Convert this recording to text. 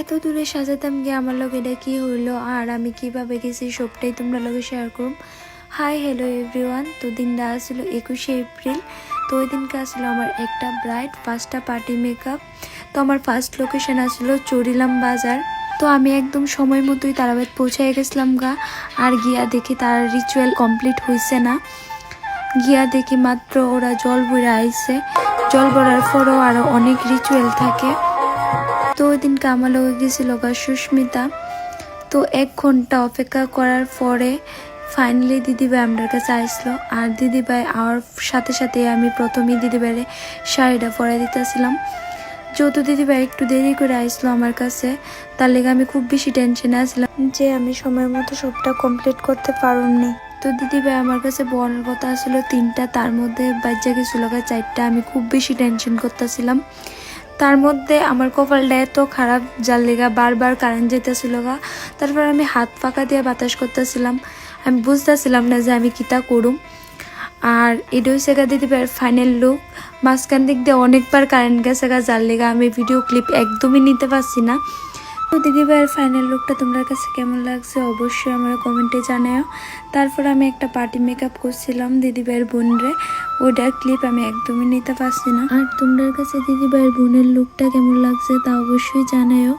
এত দূরে সাজাতাম গিয়ে আমার লগে এটা কি হইলো আর আমি কিভাবে গেছি সবটাই তোমরা লগে শেয়ার করুম। Hi hello everyone. তো দিনটা আসছিল 21শে এপ্রিল। তো ওই দিনকে আসলে আমার একটা ব্রাইড ফার্স্টটা পার্টি মেকআপ। তো আমার ফার্স্ট লোকেশন আসছিল চরিলাম বাজার। তো আমি একদম সময় মতোই তারাবাদ পৌঁছায় গেছিলাম গা। আর গিয়া দেখি তার রিচুয়াল কমপ্লিট হয়েছে না। গিয়া দেখি মাত্র ওরা জল বইরা আইছে। জল ভরার পরও আরও অনেক রিচুয়াল থাকে। তো ওই দিনকে আমার লগে গেছিল গা সুস্মিতা। তো 1 ঘন্টা অপেক্ষা করার পরে ফাইনালি দিদিভাই আমার কাছে আসলো। আর দিদিভাই আমার সাথে সাথে আমি প্রথমেই দিদিভাইয়ের শাড়িটা পরে দিতেছিলাম। যেহেতু দিদিভাই একটু দেরি করে আসলো আমার কাছে, তার লেগে আমি খুব বেশি টেনশনে আসলাম যে আমি সময় মতো সবটা কমপ্লিট করতে পারুমনি। তো দিদিভাই আমার কাছে বলার কথা আসলে 3টা, তার মধ্যে বাচ্চা গেছিল 4টা। আমি খুব বেশি টেনশন করতেছিলাম। তার মধ্যে আমার কপালটা এত খারাপ যার লেগা বারবার কারেন্ট যেতেছিল গা। তারপর আমি হাত পাকা দিয়ে বাতাস করতেছিলাম। আমি বুঝতেছিলাম না যে আমি কিতা করুম। আর এটা হচ্ছে গা দিদিভাইয়ের ফাইনাল লুক। মাঝখান দিক দিয়ে অনেকবার কারেন্ট গেছে গা, যার লেগা আমি ভিডিও ক্লিপ একদমই নিতে পারছি না। তো দিদিভাইয়ের ফাইনাল লুকটা তোমার কাছে কেমন লাগছে অবশ্যই আমার কমেন্টে জানাও। তারপর আমি একটা পার্টি মেকআপ করছিলাম দিদিভাইয়ের বোনরে, ওইটার ক্লিপ আমি একদমই নিতে পারছি না। আর তোমার কাছে দিদিভাইয়ের বোনের লুকটা কেমন লাগছে তা অবশ্যই জানাও।